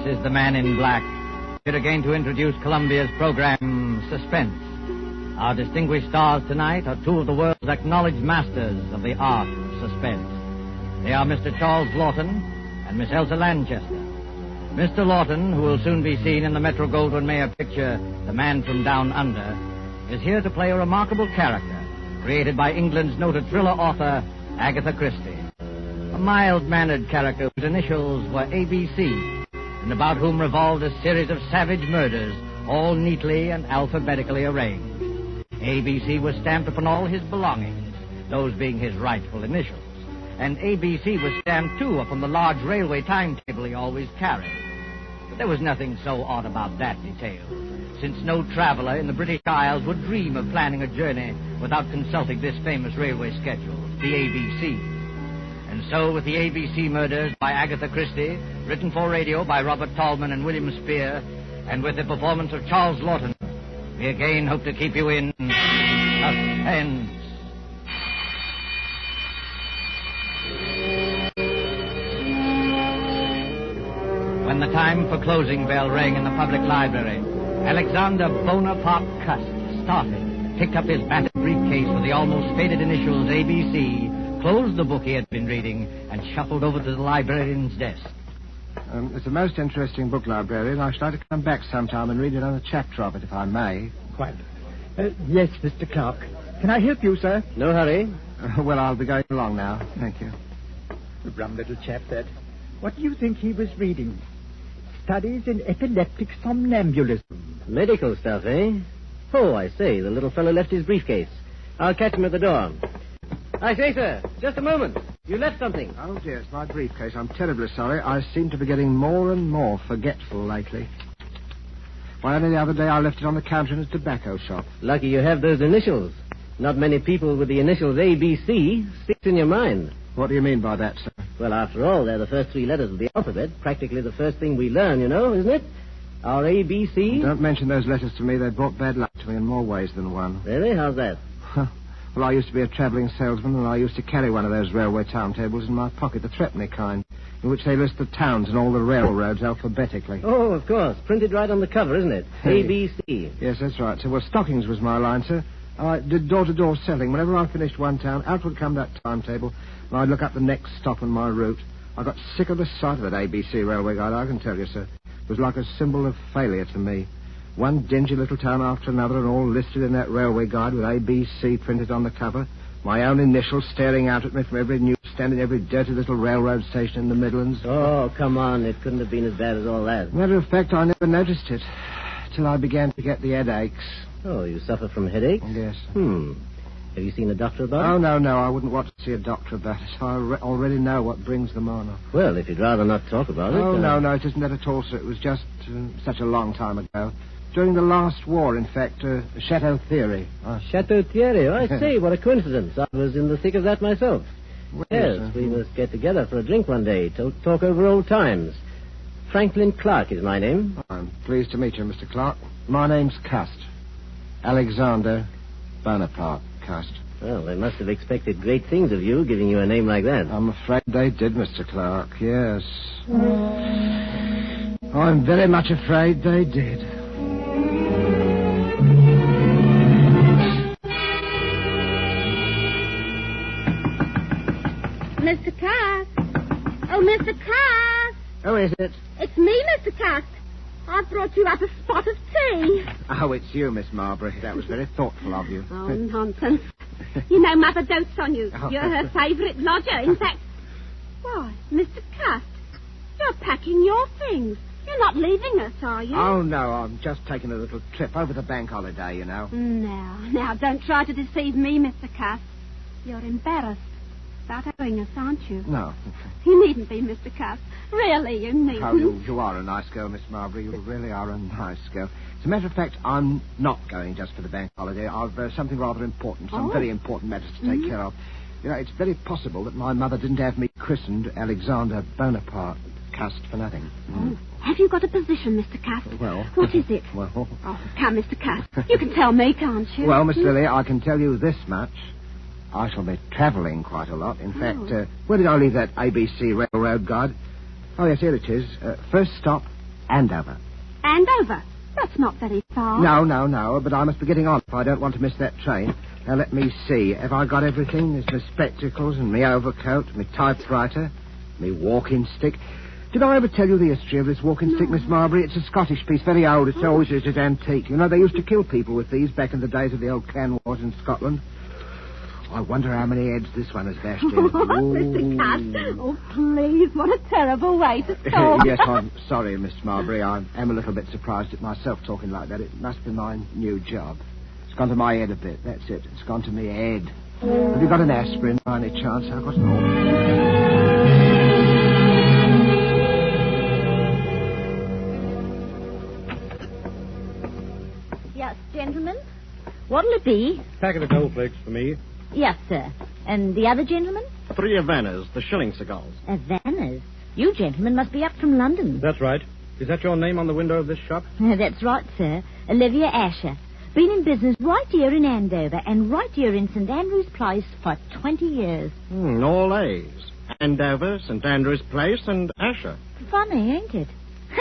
is the man in black, here again to introduce Columbia's program, Suspense. Our distinguished stars tonight are two of the world's acknowledged masters of the art of suspense. They are Mr. Charles Lawton and Miss Elsa Lanchester. Mr. Lawton, who will soon be seen in the Metro-Goldwyn-Mayer picture, The Man from Down Under, is here to play a remarkable character created by England's noted thriller author, Agatha Christie. A mild-mannered character whose initials were ABC, and about whom revolved a series of savage murders, all neatly and alphabetically arranged. ABC was stamped upon all his belongings, those being his rightful initials. And ABC was stamped, too, upon the large railway timetable he always carried. But there was nothing so odd about that detail, since no traveler in the British Isles would dream of planning a journey without consulting this famous railway schedule, the ABC. And so, with the ABC Murders by Agatha Christie, written for radio by Robert Tallman and William Spear, and with the performance of Charles Lawton, we again hope to keep you in suspense. When the time for closing bell rang in the public library, Alexander Bonaparte Cust started, picked up his battered briefcase with the almost faded initials ABC, closed the book he had been reading, and shuffled over to the librarian's desk. It's a most interesting book, librarian. I should like to come back sometime and read another chapter of it, if I may. Quite. Yes, Mr. Clark. Can I help you, sir? No hurry. Well, I'll be going along now. Thank you. Rum little chap, that. What do you think he was reading? Studies in epileptic somnambulism. Medical stuff, eh? Oh, I say, the little fellow left his briefcase. I'll catch him at the door. I say, sir, just a moment. You left something. Oh, dear, it's my briefcase. I'm terribly sorry. I seem to be getting more and more forgetful lately. Why, only the other day I left it on the counter in a tobacco shop. Lucky you have those initials. Not many people with the initials ABC sticks in your mind. What do you mean by that, sir? Well, after all, they're the first three letters of the alphabet. Practically the first thing we learn, you know, isn't it? Our ABC. Don't mention those letters to me. They brought bad luck to me in more ways than one. Really? How's that? Well, I used to be a travelling salesman, and I used to carry one of those railway timetables in my pocket, the threepenny kind, in which they list the towns and all the railroads alphabetically. Oh, of course. Printed right on the cover, isn't it? Hey. ABC. Yes, that's right, sir. Well, stockings was my line, sir. I did door-to-door selling. Whenever I finished one town, out would come that timetable, and I'd look up the next stop on my route. I got sick of the sight of that ABC railway guide, I can tell you, sir. It was like a symbol of failure to me. One dingy little town after another, and all listed in that railway guide with ABC printed on the cover. My own initials staring out at me from every newsstand and every dirty little railroad station in the Midlands. Oh, come on. It couldn't have been as bad as all that. Matter of fact, I never noticed it till I began to get the headaches. Oh, you suffer from headaches? Yes. Have you seen a doctor about it? Oh, no. I wouldn't want to see a doctor about it. I already know what brings them on. Well, if you'd rather not talk about it... Oh, no, it isn't that at all, sir. It was just such a long time ago. During the last war, in fact, Chateau Thierry. Chateau Thierry? I say, what a coincidence. I was in the thick of that myself. Well, yes, we must get together for a drink one day to talk over old times. Franklin Clark is my name. I'm pleased to meet you, Mr. Clark. My name's Cust. Alexander Bonaparte Cust. Well, they must have expected great things of you, giving you a name like that. I'm afraid they did, Mr. Clark, yes. I'm very much afraid they did. Mr. Cust. Oh, Mr. Cust. Oh, is it? It's me, Mr. Cust. I've brought you up a spot of tea. Oh, it's you, Miss Marbury. That was very thoughtful of you. Oh, nonsense. You know Mother dotes on you. You're her favourite lodger. In fact... Why, Mr. Cust, you're packing your things. You're not leaving us, are you? Oh, no, I'm just taking a little trip over the bank holiday, you know. Now, don't try to deceive me, Mr. Cust. You're embarrassed about owing us, aren't you? No. You needn't be, Mr. Cust. Really, you needn't. Oh, you are a nice girl, Miss Marbury. You really are a nice girl. As a matter of fact, I'm not going just for the bank holiday. I've something rather important, some very important matters to take care of. You know, it's very possible that my mother didn't have me christened Alexander Bonaparte Cust for nothing. Oh. Have you got a position, Mr. Cust? Well... What is it? Well... Oh, come, Mr. Cust. You can tell me, can't you? Well, Miss Lily, I can tell you this much. I shall be travelling quite a lot. In fact, where did I leave that ABC railroad guide? Oh, yes, here it is. First stop, Andover. Andover? That's not very far. No, but I must be getting on if I don't want to miss that train. Now, let me see. Have I got everything? There's my spectacles and my overcoat, my typewriter, my walking stick. Did I ever tell you the history of this walking stick, Miss Marbury? It's a Scottish piece, very old. It's always used as antique. You know, they used to kill people with these back in the days of the old clan wars in Scotland. I wonder how many heads this one has bashed in. Mr. Cass. Oh, please, what a terrible way to talk. Yes, I'm sorry, Miss Marbury. I am a little bit surprised at myself talking like that. It must be my new job. It's gone to my head a bit, that's it. It's gone to me head. Have you got an aspirin by any chance? I've got an all. Yes, gentlemen? What'll it be? Packet of goldflakes for me. Yes, sir. And the other gentleman? 3 Havanas, the shilling cigars. Havanas? You gentlemen must be up from London. That's right. Is that your name on the window of this shop? That's right, sir. Olivia Asher. Been in business right here in Andover and right here in St. Andrew's Place for 20 years. All A's. Andover, St. Andrew's Place, and Asher. Funny, ain't it?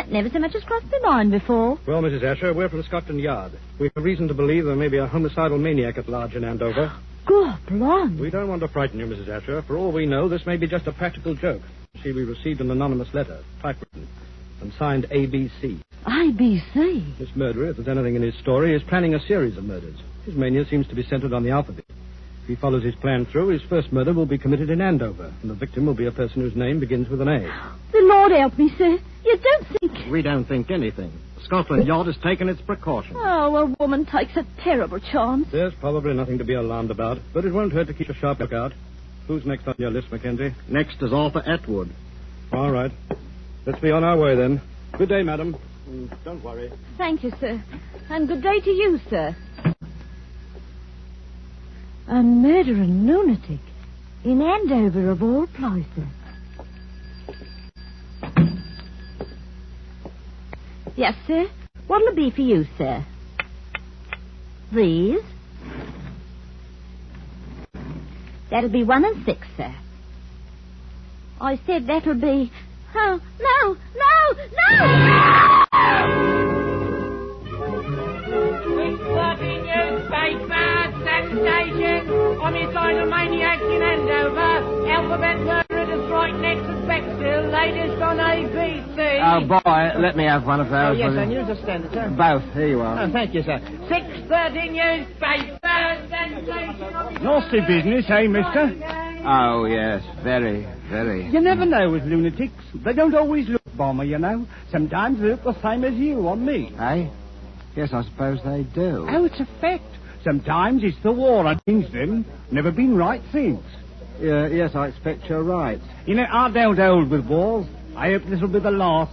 Never so much as crossed my mind before. Well, Mrs. Asher, we're from Scotland Yard. We have reason to believe there may be a homicidal maniac at large in Andover. God, blimey. We don't want to frighten you, Mrs. Asher. For all we know, this may be just a practical joke. See, we received an anonymous letter, typewritten, and signed ABC. ABC? This murderer, if there's anything in his story, is planning a series of murders. His mania seems to be centered on the alphabet. If he follows his plan through, his first murder will be committed in Andover, and the victim will be a person whose name begins with an A. The Lord help me, sir. You don't think... We don't think anything. Scotland Yard has taken its precautions. Oh, a woman takes a terrible chance. There's probably nothing to be alarmed about, but it won't hurt to keep a sharp lookout. Who's next on your list, Mackenzie? Next is Arthur Atwood. All right. Let's be on our way, then. Good day, madam. Don't worry. Thank you, sir. And good day to you, sir. A murdering lunatic in Andover, of all places. Yes, sir. What'll it be for you, sir? These? That'll be 1 and 6, sir. I said that'll be... Oh, no! 13 newspaper, sensation, homicidal maniac in Andover, alphabet murderer to strike next at Bexhill, latest on ABC. Oh, boy, let me have one of those. Oh, yes, sir, news or standard, sir? Both, here you are. Oh, thank you, sir. 6:30 newspaper, sensation... Nasty business, eh, mister? Oh, yes, very, very. You never know with lunatics. They don't always look bomber, you know. Sometimes they look the same as you on me. Eh? Yes, I suppose they do. Oh, it's a fact. Sometimes it's the war I changed them. Never been right since. Yes, I expect you're right. You know, I don't hold with wars. I hope this will be the last.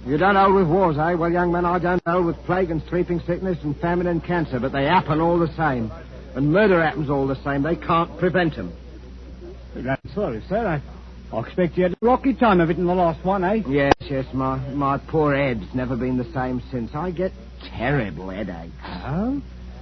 You don't hold with wars, eh? Well, young man, I don't hold with plague and sleeping sickness and famine and cancer, but they happen all the same. And murder happens all the same. They can't prevent them. I'm sorry, sir. I expect you had a rocky time of it in the last one, eh? Yes, my poor head's never been the same since. I get terrible headaches. Oh?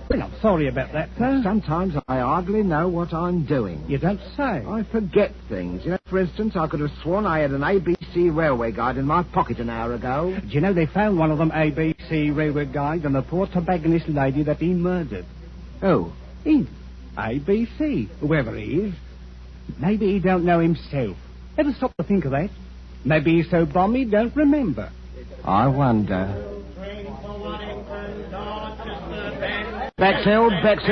Well, I'm sorry about that, sir. Sometimes I hardly know what I'm doing. You don't say. I forget things. You know, for instance, I could have sworn I had an ABC railway guide in my pocket an hour ago. Do you know they found one of them ABC railway guides on the poor tobacconist lady that he murdered? Oh. Him. ABC, whoever he is. Maybe he don't know himself. Ever stop to think of that? Maybe he's so bum he don't remember. I wonder. Bexhill,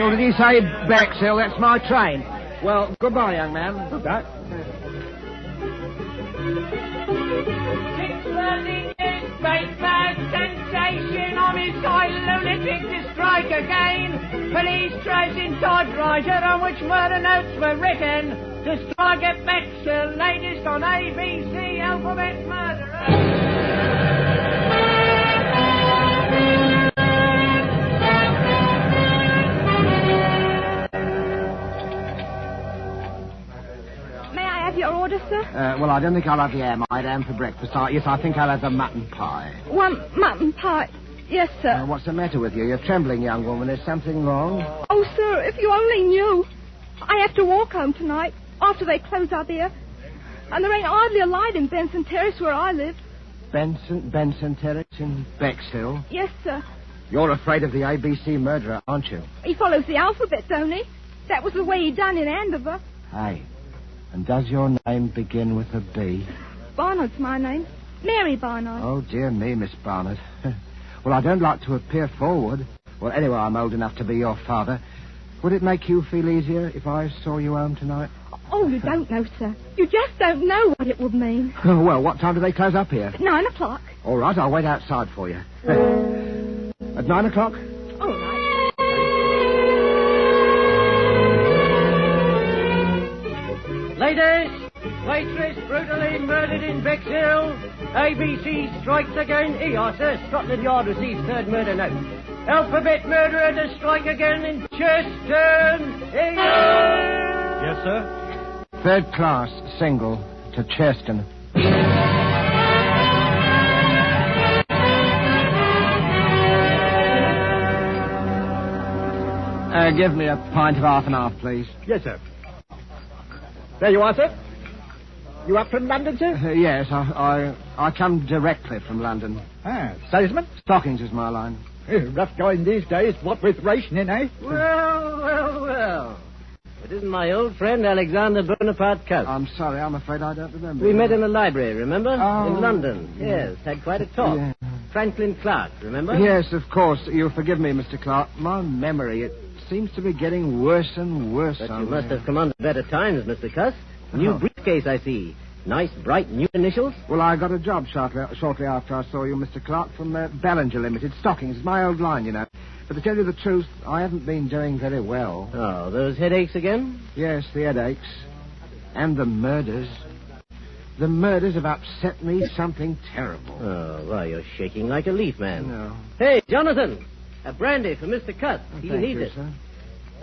did he say Bexhill? That's my train. Well, goodbye, young man. Goodbye. 6:30 newspaper, sensation, homicidal lunatic to strike again. Police tracing typewriter on which murder notes were written. To strike at Bexhill, latest on ABC, alphabet murderer. Your order, sir? Well, I don't think I'll have the ham for breakfast. Yes, I think I'll have the mutton pie. 1 mutton pie. Yes, sir. What's the matter with you? You're trembling, young woman. Is something wrong? Oh, sir, if you only knew. I have to walk home tonight after they close up here. And there ain't hardly a light in Benson Terrace where I live. Benson Terrace in Bexhill. Yes, sir. You're afraid of the ABC murderer, aren't you? He follows the alphabet, don't he? That was the way he done in Andover. Hey, and does your name begin with a B? Barnard's my name. Mary Barnard. Oh, dear me, Miss Barnard. Well, I don't like to appear forward. Well, anyway, I'm old enough to be your father. Would it make you feel easier if I saw you home tonight? Oh, you don't know, sir. You just don't know what it would mean. Well, what time do they close up here? At 9 o'clock. All right, I'll wait outside for you. At 9 o'clock? All right. Ladies, waitress brutally murdered in Bexhill. ABC strikes again. Here, sir. Scotland Yard receives third murder note. Alphabet murderer to strike again in Cheston. Here. Yes, sir? Third class, single, to Cheston. Give me a pint of half and half, please. Yes, sir. There you are, sir. You up from London, sir? Yes, I come directly from London. Ah, salesman? Stockings is my line. Rough going these days, what with rationing, eh? Well. It isn't my old friend Alexander Bonaparte Cuss. I'm sorry, I'm afraid I don't remember. We met in the library, remember? Oh. In London. Yes, had quite a talk. Yeah. Franklin Clark, remember? Yes, of course. You'll forgive me, Mr. Clark. My memory, it seems to be getting worse and worse. But you must have come under better times, Mr. Cuss. New briefcase, I see. Nice, bright, new initials. Well, I got a job shortly after I saw you, Mr. Clark, from Ballinger Limited. Stockings is my old line, you know. But to tell you the truth, I haven't been doing very well. Oh, those headaches again? Yes, the headaches. And the murders. The murders have upset me something terrible. Oh, why, you're shaking like a leaf, man. No. Hey, Jonathan, a brandy for Mr. Cuss. He Thank needs you, it. sir.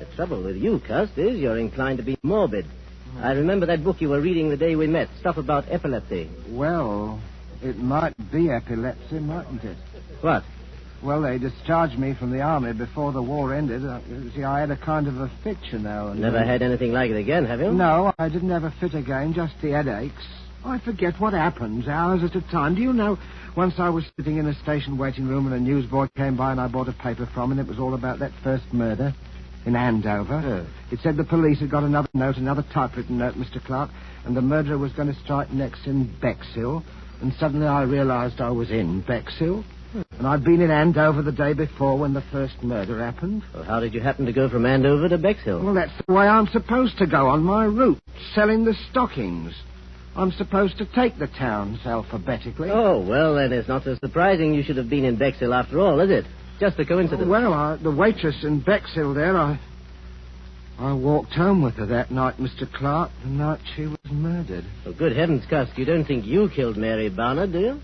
The trouble with you, Cuss, is you're inclined to be morbid. I remember that book you were reading the day we met, stuff about epilepsy. Well, it might be epilepsy, mightn't it? What? Well, they discharged me from the army before the war ended. See, I had a kind of a fit, you know. And Never had anything like it again, have you? No, I didn't have a fit again, just the headaches. I forget what happens, hours at a time. Do you know, once I was sitting in a station waiting room and a newsboy came by and I bought a paper from him, and it was all about that first murder in Andover. It said the police had got another note, another typewritten note, Mr. Clark, and the murderer was going to strike next in Bexhill. And suddenly I realized I was in Bexhill. And I'd been in Andover the day before when the first murder happened. Well, how did you happen to go from Andover to Bexhill? Well, that's the way I'm supposed to go on my route, selling the stockings. I'm supposed to take the towns alphabetically. Oh, well, then it's not so surprising you should have been in Bexhill after all, is it? Just a coincidence. Well, the waitress in Bexhill there, I walked home with her that night, Mr. Clark, the night she was murdered. Oh, good heavens, Cuss, you don't think you killed Mary Barnard, do you?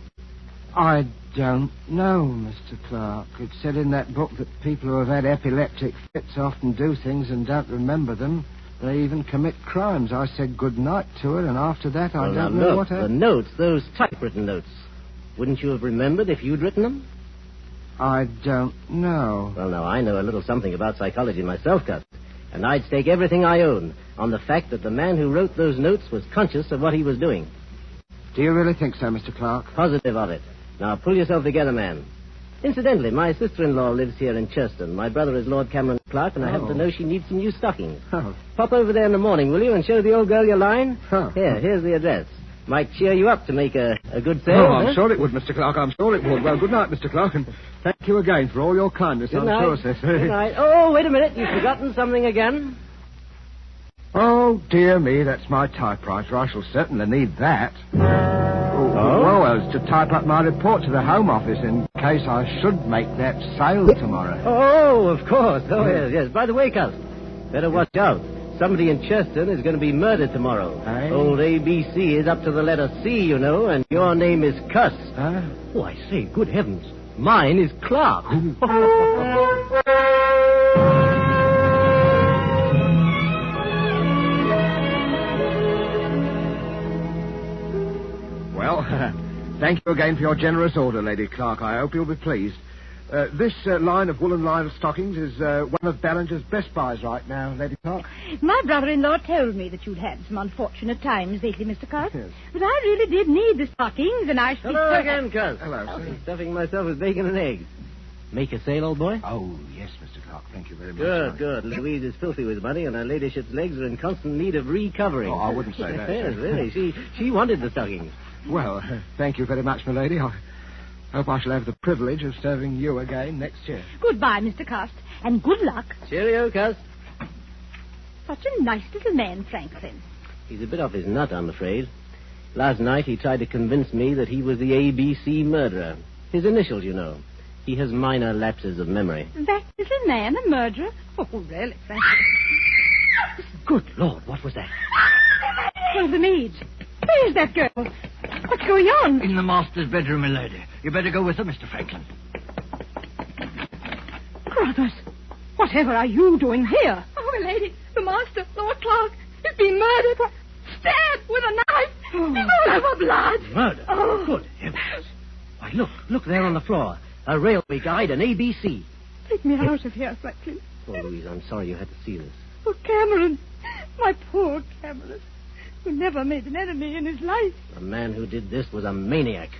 I don't know, Mr. Clark. It said in that book that people who have had epileptic fits often do things and don't remember them. They even commit crimes. I said good night to her, and after that I don't know what happened. The notes, those typewritten notes. Wouldn't you have remembered if you'd written them? I don't know. Well, now, I know a little something about psychology myself, Cuss. And I'd stake everything I own on the fact that the man who wrote those notes was conscious of what he was doing. Do you really think so, Mr. Clark? Positive of it. Now, pull yourself together, man. Incidentally, my sister-in-law lives here in Cheston. My brother is Lord Cameron Clark, and I happen to know she needs some new stockings. Oh. Pop over there in the morning, will you, and show the old girl your line? Oh. Here's the address. Might cheer you up to make a good sale. Oh, I'm sure it would, Mr. Clark. I'm sure it would. Well, good night, Mr. Clark, and thank you again for all your kindness. Good I'm night. sure, sir. Good night. Oh, wait a minute. You've forgotten something again. Oh, dear me, that's my typewriter. I shall certainly need that. Well, as to type up my report to the Home Office in case I should make that sale tomorrow. Oh, of course. Oh, yes. By the way, Cuss, better watch out. Somebody in Cheston is going to be murdered tomorrow. Aye. Old ABC is up to the letter C, you know, and your name is Cuss. Huh? Oh, I say, good heavens. Mine is Clark. Well, thank you again for your generous order, Lady Clark. I hope you'll be pleased. This line of woolen lined stockings is one of Ballinger's best buys right now, Lady Clark. My brother-in-law told me that you'd had some unfortunate times lately, Mr. Carr. Yes. But I really did need the stockings, and I should be Hello so again, Cuz. Hello, sir. Stuffing myself with bacon and eggs. Make a sale, old boy? Oh, yes, Mr. Clark. Thank you very much. Good, good. Louise is filthy with money, and her ladyship's legs are in constant need of recovering. Oh, I wouldn't say that. Yes, really. She wanted the stockings. Well, thank you very much, my lady. I hope I shall have the privilege of serving you again next year. Goodbye, Mr. Cast, and good luck. Cheerio, Cuz. Such a nice little man, Franklin. He's a bit off his nut, I'm afraid. Last night he tried to convince me that he was the ABC murderer. His initials, you know. He has minor lapses of memory. That little man a murderer? Oh, really, Franklin? Good Lord, what was that? Well, the maids. Where's that girl? What's going on? In the master's bedroom, milady. You better go with her, Mr. Franklin. Brothers, whatever are you doing here? Oh, my lady, the master, Lord Clark, has been murdered. Stabbed with a knife. He's all over blood. Murder? Oh. Good heavens. Why, look there on the floor. A railway guide, an ABC. Take me out of here, Franklin. Oh, Louise, I'm sorry you had to see this. Oh, Cameron. My poor Cameron. Who never made an enemy in his life. The man who did this was a maniac.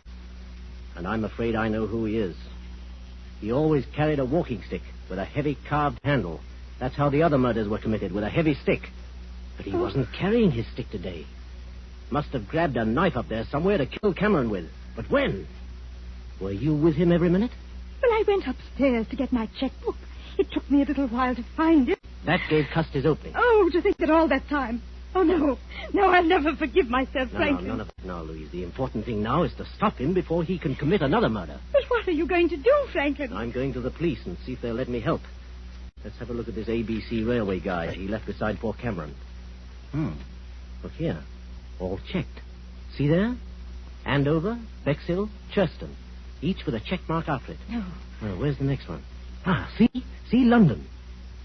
And I'm afraid I know who he is. He always carried a walking stick with a heavy carved handle. That's how the other murders were committed, with a heavy stick. But he wasn't carrying his stick today. Must have grabbed a knife up there somewhere to kill Cameron with. But when? Were you with him every minute? Well, I went upstairs to get my checkbook. It took me a little while to find it. That gave Cust his opening. Oh, to think that all that time. Oh, no. No, I'll never forgive myself, No, Franklin. none of it now, Louise. The important thing now is to stop him before he can commit another murder. But what are you going to do, Franklin? I'm going to the police and see if they'll let me help. Let's have a look at this ABC railway guide he left beside poor Cameron. Look here. All checked. See there? Andover, Bexhill, Churston. Each with a checkmark after it. No. Well, where's the next one? See? See London.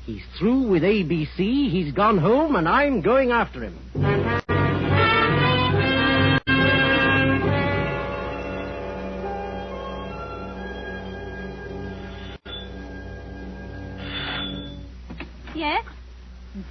He's through with ABC, he's gone home, and I'm going after him. Yes?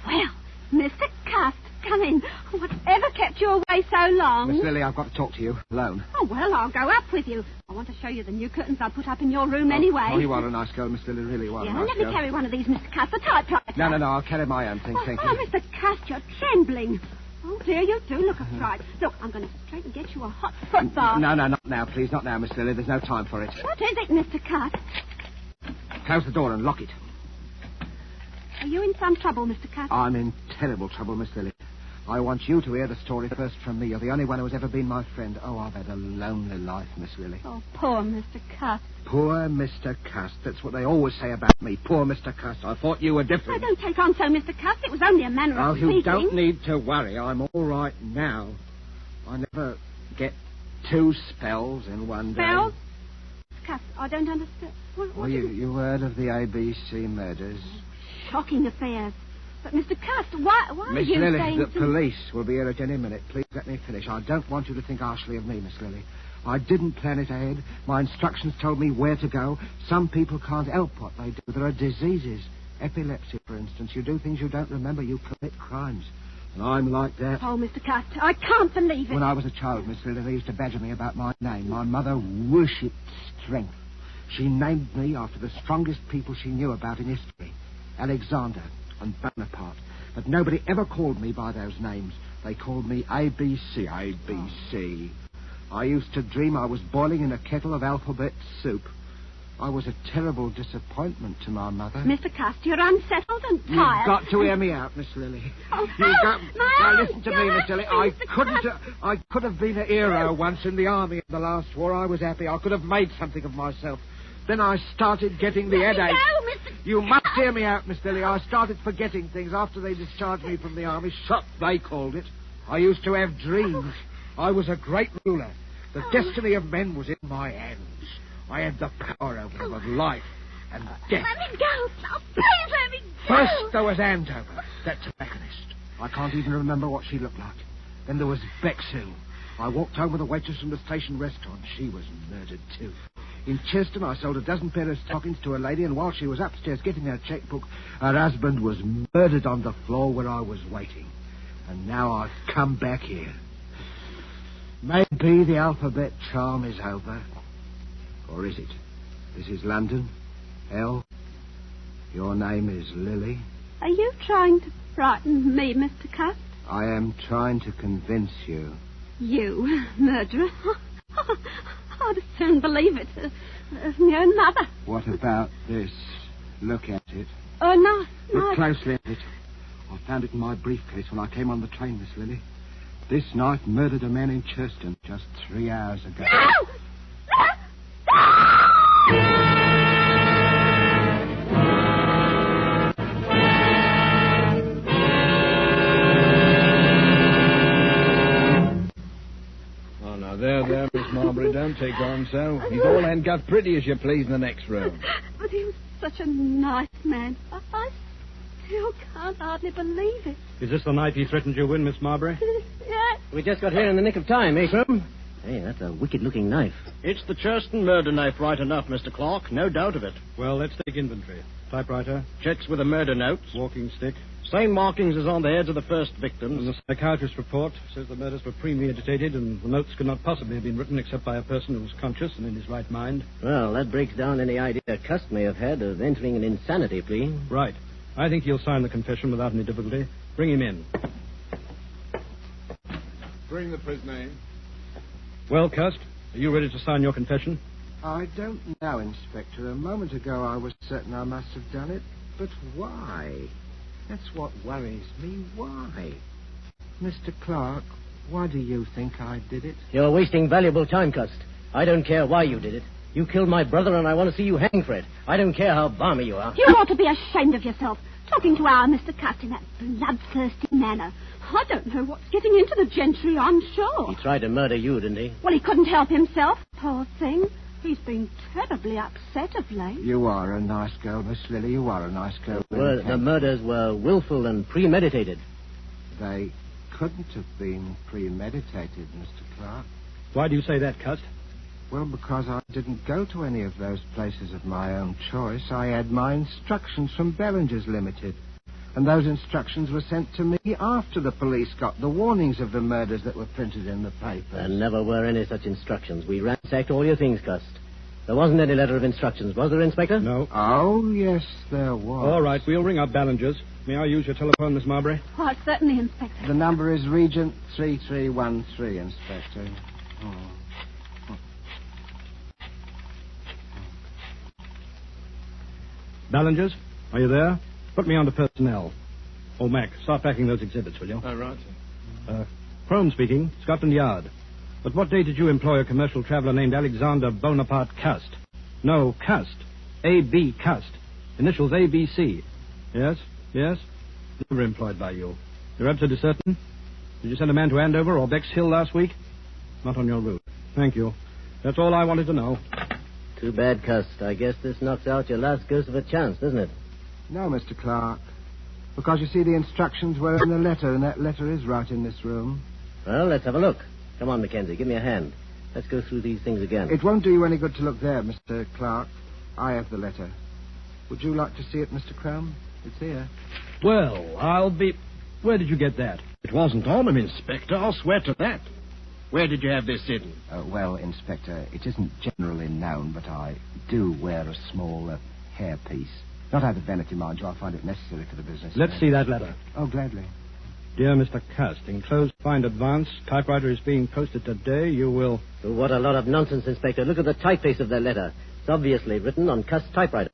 Well, Mr. Cust, come in. Whatever kept you away so long? Miss Lily, I've got to talk to you alone. Oh, well, I'll go up with you. I want to show you the new curtains I put up in your room anyway. Oh, you are a nice girl, Miss Lily, really you are a nice let me girl. carry one of these, Mr. Cust, the typewriter. No, I'll carry my own things, thank you. Oh, Mr. Cust, you're trembling. Oh, dear, you do look a fright. Look, I'm going to straight and get you a hot foot bath. No, not now, please, not now, Miss Lily. There's no time for it. What is it, Mr. Cust? Close the door and lock it. Are you in some trouble, Mr. Cust? I'm in terrible trouble, Miss Lily. I want you to hear the story first from me. You're the only one who has ever been my friend. Oh, I've had a lonely life, Miss Lily. Oh, poor Mr. Cust. Poor Mr. Cust. That's what they always say about me. Poor Mr. Cust. I thought you were Oh, different. don't take on so, Mr. Cust. It was only a manner Oh, of you speaking. don't need to worry. I'm all right now. I never get 2 spells in one day. Spells? Cust, I don't understand. What Well, is it? you heard of the ABC murders. Shocking affairs. But, Mr. Cust, why are Miss you Lily, saying the to... police will be here at any minute. Please let me finish. I don't want you to think harshly of me, Miss Lily. I didn't plan it ahead. My instructions told me where to go. Some people can't help what they do. There are diseases. Epilepsy, for instance. You do things you don't remember. You commit crimes. And I'm like that. Oh, Mr. Cust, I can't believe it. When I was a child, Miss Lily, they used to badger me about my name. My mother worshipped strength. She named me after the strongest people she knew about in history. Alexander and Bonaparte. But nobody ever called me by those names. They called me ABC. ABC. I used to dream I was boiling in a kettle of alphabet soup. I was a terrible disappointment to my mother. Mr. Cust, you're unsettled and You've tired. got to hear me out, Miss Lily. Oh, Now listen to me, you're Miss Lily. asking Mr. I could have been a hero once in the army in the last war. I was happy. I could have made something of myself. Then I started getting the Let me headache. go, Mr. You must hear me out, Miss Lily. I started forgetting things after they discharged me from the army. Shot, they called it. I used to have dreams. I was a great ruler. The destiny of men was in my hands. I had the power over them of life and death. Let me go. Oh, please let me go. First, there was Andover, that tobacconist. I can't even remember what she looked like. Then there was Bexhill. I walked home with a waitress from the station restaurant. She was murdered, too. In Cheston, I sold a dozen pair of stockings to a lady, and while she was upstairs getting her checkbook, her husband was murdered on the floor where I was waiting. And now I've come back here. Maybe the alphabet charm is over. Or is it? This is London. L. Your name is Lily. Are you trying to frighten me, Mr. Cust? I am trying to convince you. You, murderer? I'd as soon believe it as my own mother. What about this? Look at it. Oh, no. Look closely at it. I found it in my briefcase when I came on the train, Miss Lily. This knife murdered a man in Cheston just 3 hours ago. No! Oh, now, there, Miss Marbury, don't take on so. He's all and gut pretty as you please in the next room. But he was such a nice man. I still can't hardly believe it. Is this the knife he threatened you with, Miss Marbury? Yes. We just got here in the nick of time, eh, Crum? Hey, that's a wicked-looking knife. It's the Cheston murder knife right enough, Mr. Clark. No doubt of it. Well, let's take inventory. Typewriter, Checks with the murder notes. walking stick, Same markings as on the heads of the first and victims. the psychiatrist's report says the murders were premeditated and the notes could not possibly have been written except by a person who was conscious and in his right mind. Well, that breaks down any idea Cust may have had of entering an insanity plea. Right. I think he'll sign the confession without any difficulty. Bring him in. Bring the prisoner in. Well, Cust, are you ready to sign your confession? I don't know, Inspector. A moment ago I was certain I must have done it. But why? That's what worries me. Why? Mr. Clark, why do you think I did it? You're wasting valuable time, Cust. I don't care why you did it. You killed my brother, and I want to see you hang for it. I don't care how balmy you are. You ought to be ashamed of yourself, talking to our Mr. Cust in that bloodthirsty manner. I don't know what's getting into the gentry, I'm sure. He tried to murder you, didn't he? Well, he couldn't help himself, poor thing. He's been terribly upset of late. You are a nice girl, Miss Lily. You are a nice girl. Well, the murders were willful and premeditated. They couldn't have been premeditated, Mr. Clark. Why do you say that, Cust? Well, because I didn't go to any of those places of my own choice. I had my instructions from Bellinger's Limited. And those instructions were sent to me after the police got the warnings of the murders that were printed in the papers. There never were any such instructions. We ransacked all your things, Cust. There wasn't any letter of instructions, was there, Inspector? No. Oh, yes, there was. All right, we'll ring up Ballinger's. May I use your telephone, Miss Marbury? Why, certainly, Inspector. The number is Regent 3313, Inspector. Oh. Ballinger's, are you there? Put me on to personnel. Oh, Mac, start packing those exhibits, will you? All right. Crome speaking, Scotland Yard. But what day did you employ a commercial traveller named Alexander Bonaparte Cust? No, Cust. A.B. Cust. Initials A.B.C. Yes? Never employed by you. You're absolutely certain? Did you send a man to Andover or Bexhill last week? Not on your route. Thank you. That's all I wanted to know. Too bad, Cust. I guess this knocks out your last ghost of a chance, doesn't it? No, Mr. Clark. Because, you see, the instructions were in the letter, and that letter is right in this room. Well, let's have a look. Come on, Mackenzie, give me a hand. Let's go through these things again. It won't do you any good to look there, Mr. Clark. I have the letter. Would you like to see it, Mr. Crumb? It's here. Well, I'll be... Where did you get that? It wasn't on him, Inspector. I'll swear to that. Where did you have this hidden? Well, Inspector, it isn't generally known, but I do wear a small hairpiece. Not out of vanity, mind you. I find it necessary for the business. Let's see that letter. Oh, gladly. Dear Mr. Cust, enclosed find advance. Typewriter is being posted today. You will... What a lot of nonsense, Inspector. Look at the typeface of that letter. It's obviously written on Cust's typewriter.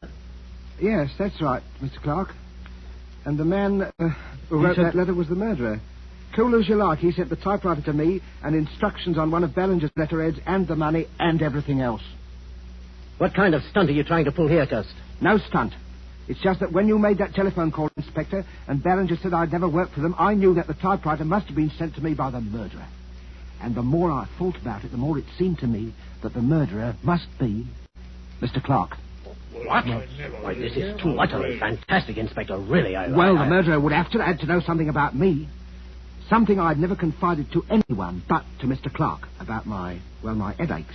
Yes, that's right, Mr. Clark. And the man who wrote that letter was the murderer. Cool as you like, he sent the typewriter to me and instructions on one of Ballinger's letterheads and the money and everything else. What kind of stunt are you trying to pull here, Cust? No stunt. It's just that when you made that telephone call, Inspector, and Ballinger said I'd never worked for them, I knew that the typewriter must have been sent to me by the murderer. And the more I thought about it, the more it seemed to me that the murderer must be Mr. Clark. What? Why, this is too utterly fantastic, Inspector. Really, the murderer would have to had to know something about me. Something I'd never confided to anyone but to Mr. Clark about my headaches.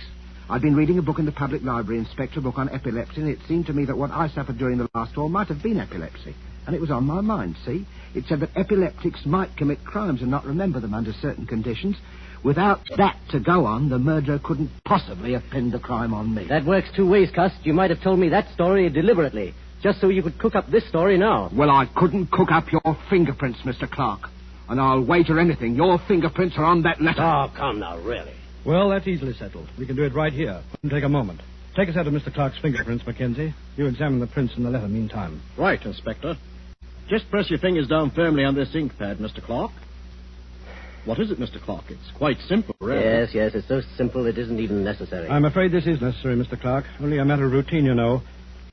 I'd been reading a book in the public library, Inspector, a book on epilepsy, and it seemed to me that what I suffered during the last war might have been epilepsy. And it was on my mind, see? It said that epileptics might commit crimes and not remember them under certain conditions. Without that to go on, the murderer couldn't possibly have pinned the crime on me. That works two ways, Cust. You might have told me that story deliberately, just so you could cook up this story now. Well, I couldn't cook up your fingerprints, Mr. Clark. And I'll wager anything your fingerprints are on that letter. Oh, come now, really. Well, that's easily settled. We can do it right here. It'll take a moment. Take a set of Mr. Clark's fingerprints, Mackenzie. You examine the prints in the letter meantime. Right, Inspector. Just press your fingers down firmly on this ink pad, Mr. Clark. What is it, Mr. Clark? It's quite simple, really. Yes, it's so simple it isn't even necessary. I'm afraid this is necessary, Mr. Clark. Only a matter of routine, you know.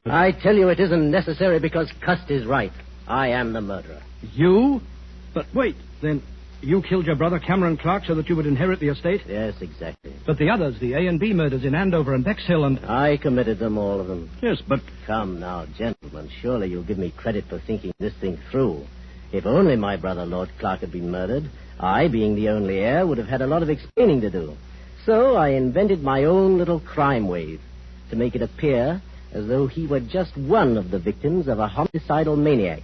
I tell you it isn't necessary because Cust is right. I am the murderer. You? But wait, then you killed your brother Cameron Clark so that you would inherit the estate? Yes, exactly. But the others, the A and B murders in Andover and Bexhill and... I committed them, all of them. Yes, but... Come now, gentlemen, surely you'll give me credit for thinking this thing through. If only my brother Lord Clark had been murdered, I, being the only heir, would have had a lot of explaining to do. So I invented my own little crime wave to make it appear as though he were just one of the victims of a homicidal maniac.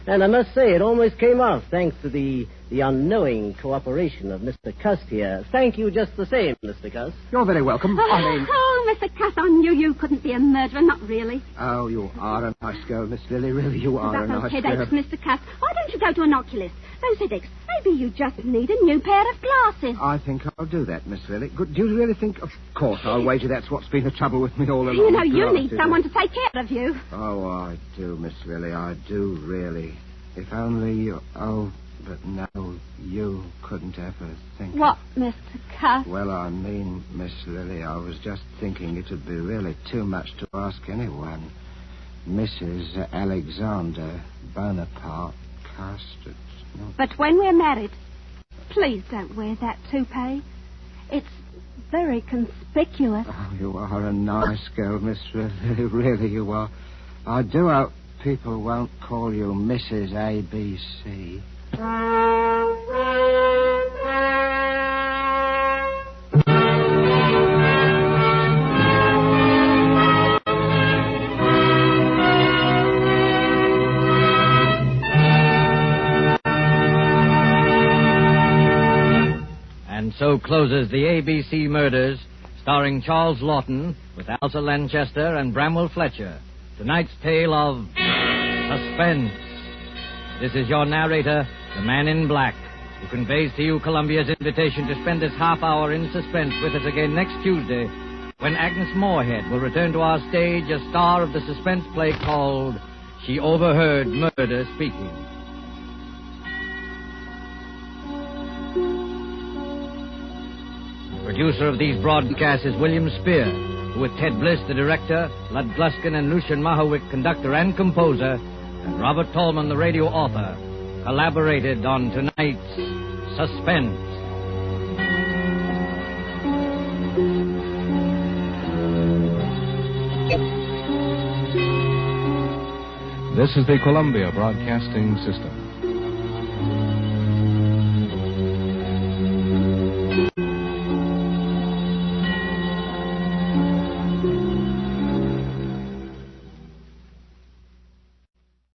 And I must say, it almost came off, thanks to the unknowing cooperation of Mr. Cust here. Thank you just the same, Mr. Cust. You're very welcome. Oh, Mr. Cust, I knew you couldn't be a murderer, not really. Oh, you are a nice girl, Miss Lily. Really, you are a About nice those girl. headaches, Mr. Cust. Why don't you go to an oculist? Those headaches. Maybe you just need a new pair of glasses. I think I'll do that, Miss Lily. Good. Do you really think... Of course, I'll wager that's what's been the trouble with me all along. You know, you need Glasses. someone to take care of you. Oh, I do, Miss Lily. I do, really. If only you... Oh, but no, you couldn't ever think... What, Mr. Cust? Well, I mean, Miss Lily, I was just thinking it would be really too much to ask anyone. Mrs. Alexander Bonaparte Custard. No. But when we're married, please don't wear that toupee. It's very conspicuous. Oh, you are a nice girl, Miss Lily. Really, you are. I do hope people won't call you Mrs. ABC. And so closes the ABC Murders, starring Charles Lawton with Elsa Lanchester and Bramwell Fletcher. Tonight's tale of Suspense. This is your narrator, the Man in Black, who conveys to you Columbia's invitation to spend this half hour in suspense with us again next Tuesday, when Agnes Moorehead will return to our stage as star of the suspense play called She Overheard Murder Speaking. Producer of these broadcasts is William Spear, who with Ted Bliss, the director, Lud Gluskin and Lucian Mahowick, conductor and composer, and Robert Tallman, the radio author, collaborated on tonight's Suspense. This is the Columbia Broadcasting System.